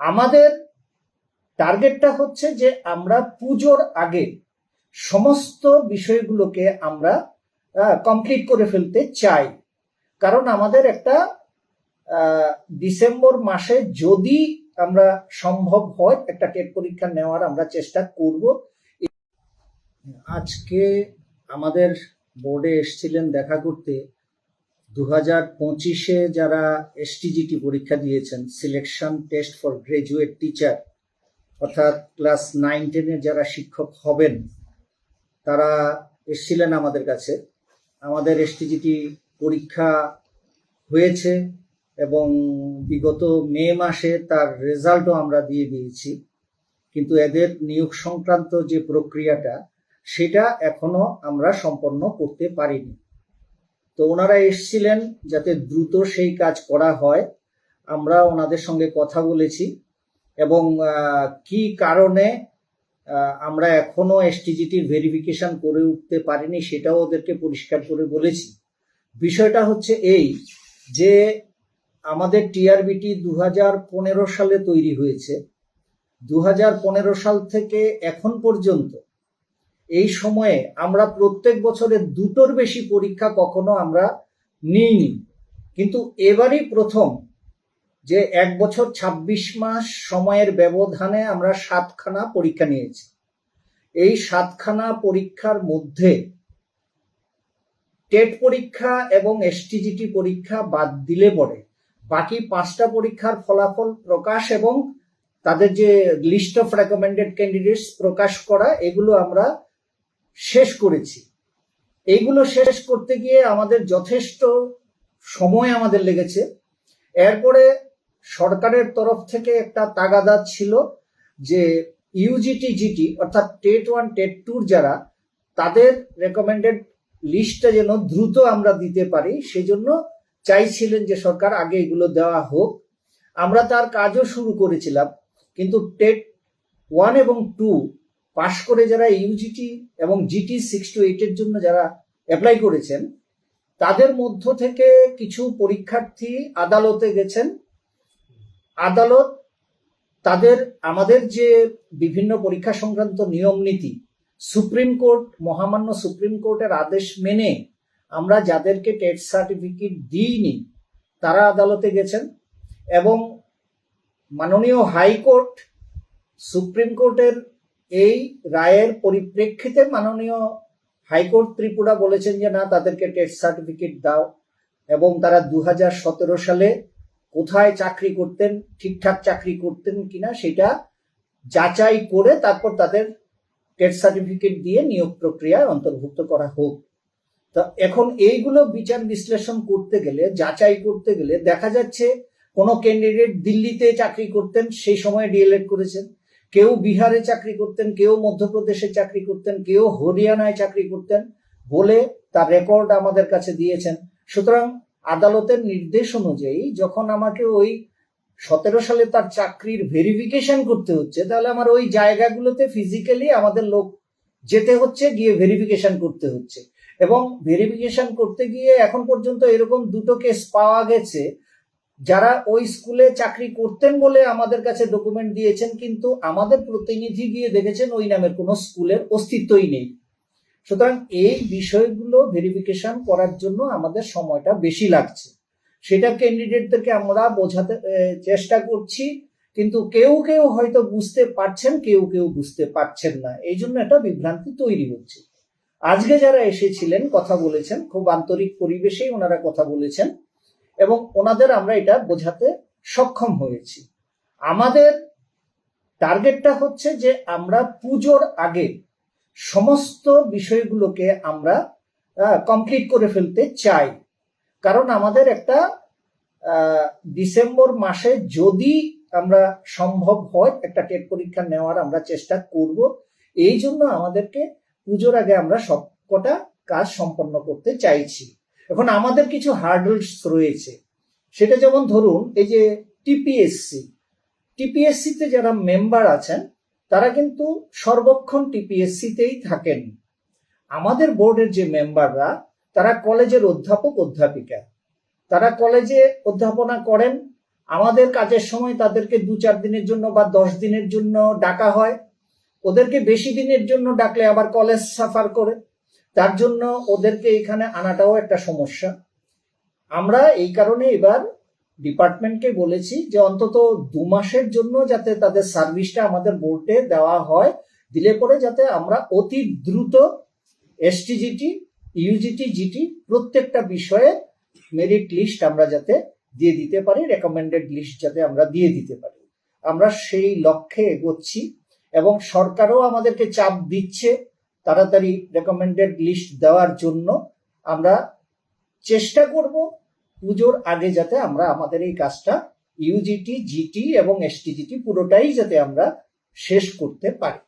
আমাদের টার্গেটটা হচ্ছে যে আমরা পুজোর আগে সমস্ত বিষয়গুলোকে আমরা কমপ্লিট করে ফেলতে চাই। কারণ আমাদের একটা ডিসেম্বর মাসে যদি আমরা সম্ভব হয় একটা টেট পরীক্ষা নেওয়ার আমরা চেষ্টা করব। আজকে আমাদের বোর্ডে এসেছিলেন দেখা করতে 2025-এ যারা এসটিজিটি পরীক্ষা দিয়েছেন, selection test for graduate teacher, অর্থাৎ ক্লাস 9-10-এ যারা শিক্ষক হবেন তারা এসেছিলেন আমাদের কাছে। আমাদের এসটিজিটি পরীক্ষা হয়েছে এবং বিগত মে মাসে তার রেজাল্টও আমরা দিয়ে দিয়েছি, কিন্তু এদের নিয়োগ সংক্রান্ত যে প্রক্রিয়াটা সেটা এখনো আমরা সম্পন্ন করতে পারিনি। তো ওনারা এসেছিলেন যাতে দ্রুত সেই কাজ করা হয়। আমরা ওনাদের সঙ্গে কথা বলেছি এবং কি কারণে আমরা এখনো এসটিজিটির ভেরিফিকেশন করে উঠতে পারিনি সেটাও ওদেরকে পরিষ্কার করে বলেছি। বিষয়টা হচ্ছে এই যে আমাদের টিআরবিটি 2015 সালে তৈরি হয়েছে। 2015 সাল থেকে এখন পর্যন্ত এই সময়ে আমরা প্রত্যেক বছরে দুটোর বেশি পরীক্ষা কখনো আমরা নিইনি, কিন্তু এবারই প্রথম যে 1 বছর 26 মাস সময়ের ব্যবধানে আমরা 7খানা পরীক্ষা নিয়েছি। এই 7খানা পরীক্ষার মধ্যে টেট পরীক্ষা এবং এসটিজিটি পরীক্ষা বাদ দিলে পরে বাকি 5টা পরীক্ষার ফলাফল প্রকাশ এবং তাদের যে লিস্ট অফ রেকমেন্ডেড ক্যান্ডিডেটস প্রকাশ করা, এগুলো আমরা শেষ করেছি। এইগুলো শেষ করতে গিয়ে আমাদের যথেষ্ট সময় আমাদের লেগেছে। এরপরে সরকারের তরফ থেকে একটা তাগাদা ছিল যে ইউজিটি জিটি অর্থাৎ টেট 1 টেট 2 যারা, তাদের রেকমেন্ডেড লিস্টটা যেন দ্রুত আমরা দিতে পারি, সেজন্য চাইছিলেন যে সরকার আগে এগুলো দেওয়া হোক। আমরা তার কাজও শুরু করেছিলাম, কিন্তু টেট 1 এবং 2 পাশ করে যারা ইউজিটি এবং জিটি 6 to 8-এর জন্য যারা অ্যাপ্লাই করেছেন তাদের মধ্য থেকে কিছু পরীক্ষার্থী আদালতে গেছেন। আদালত তাদের আমাদের যে বিভিন্ন পরীক্ষা সংক্রান্ত নিয়ম নীতি, সুপ্রিম কোর্ট, মহামান্য সুপ্রিম কোর্টের আদেশ মেনে আমরা যাদেরকে টেট সার্টিফিকেট দিইনি তারা আদালতে গেছেন এবং মাননীয় হাইকোর্ট সুপ্রিম কোর্টের এই রায়ের পরিপ্রেক্ষিতে মাননীয় হাইকোর্ট ত্রিপুরা বলেছেন যে না, তাদেরকে টেট সার্টিফিকেট দাও এবং তারা 2017 সালে কোথায় চাকরি করতেন, ঠিকঠাক চাকরি করতেন কিনা সেটা যাচাই করে তারপর তাদের টেট সার্টিফিকেট দিয়ে নিয়োগ প্রক্রিয়ায় অন্তর্ভুক্ত করা হোক। তো এখন এইগুলো বিচার বিশ্লেষণ করতে গেলে, যাচাই করতে গেলে দেখা যাচ্ছে কোনো ক্যান্ডিডেট দিল্লিতে চাকরি করতেন, সেই সময় ডিএলএড করেছেন, কেউ বিহারে চাকরি করতেন, কেউ মধ্যপ্রদেশে চাকরি করতেন, কেউ হরিয়ানায় চাকরি করতেন বলে তার রেকর্ড আমাদের কাছে দিয়েছেন। সুতরাং আদালতের নির্দেশ অনুযায়ী যখন আমাকে ওই 17 সালে তার চাকরির ভেরিফিকেশন করতে হচ্ছে, তাহলে আমার ওই জায়গাগুলোতে ফিজিক্যালি আমাদের লোক যেতে হচ্ছে, গিয়ে ভেরিফিকেশন করতে হচ্ছে। এবং ভেরিফিকেশন করতে গিয়ে এখন পর্যন্ত এরকম 2টো কেস পাওয়া গেছে যারা ওই স্কুলে চাকরি করতেন বলে আমাদের কাছে ডকুমেন্ট দিয়েছেন, কিন্তু আমাদের প্রতিনিধি গিয়ে দেখেছেন ওই নামের কোনো স্কুলের অস্তিত্বই নেই। সুতরাং এই বিষয়গুলো ভেরিফিকেশন করার জন্য আমাদের সময়টা বেশি লাগছে। সেটা ক্যান্ডিডেটদেরকে আমরা বোঝাতে চেষ্টা করছি, কিন্তু কেউ কেউ হয়তো বুঝতে পারছেন, কেউ কেউ বুঝতে পারছেন না। এই জন্য একটা বিভ্রান্তি তৈরি হচ্ছে। আজকে যারা এসেছিলেন কথা বলেছেন, খুব আন্তরিক পরিবেশেই ওনারা কথা বলেছেন এবং ওনাদের আমরা এটা বোঝাতে সক্ষম হয়েছি। আমাদের টার্গেটটা হচ্ছে যে আমরা পুজোর আগে সমস্ত বিষয়গুলোকে আমরা কমপ্লিট করে ফেলতে চাই। কারণ আমাদের একটা ডিসেম্বর মাসে যদি আমরা সম্ভব হয় একটা টেট পরীক্ষা নেওয়ার আমরা চেষ্টা করব। এই জন্য আমাদেরকে পুজোর আগে আমরা সবকটা কাজ সম্পন্ন করতে চাইছি। এখন আমাদের কিছু হার্ডলস রয়েছে, সেটা যেমন ধরুন এই যে টিপিএসসিতে যারা মেম্বার আছেন তারা কিন্তু সর্বক্ষণ টিপিএসসিতেই থাকেন। আমাদের বোর্ডের যে মেম্বাররা তারা কলেজের অধ্যাপক অধ্যাপিকা, তারা কলেজে অধ্যাপনা করেন, আমাদের কাজের সময় তাদেরকে 2-4 দিনের জন্য বা 10 দিনের জন্য ডাকা হয়, ওদেরকে বেশি দিনের জন্য ডাকলে আবার কলেজ সাফার করে, তার জন্য ওদেরকে এখানে আনাটাও একটা সমস্যা। আমরা এই কারণে এবার ডিপার্টমেন্টকে বলেছি যে অন্তত 2 মাসের জন্য যাতে তাদের সার্ভিসটা আমাদের বোর্ডে দেওয়া হয়, দিলে পরে যাতে আমরা অতি দ্রুত এসটিজিটি, ইউজিটি, জিটি প্রত্যেকটা বিষয়ে মেরিট লিস্ট আমরা যাতে দিয়ে দিতে পারি, রেকমেন্ডেড লিস্ট যাতে আমরা দিয়ে দিতে পারি। আমরা সেই লক্ষ্যে এগোচ্ছি এবং সরকারও আমাদেরকে চাপ দিচ্ছে তাড়াতাড়ি রেকমেন্ডেড লিস্ট দেওয়ার জন্য। আমরা চেষ্টা করব পুজোর আগে যাতে আমরা আমাদের এই কাজটা ইউজিটি, জিটি এবং এসটিজিটি পুরোটাই যাতে আমরা শেষ করতে পারি।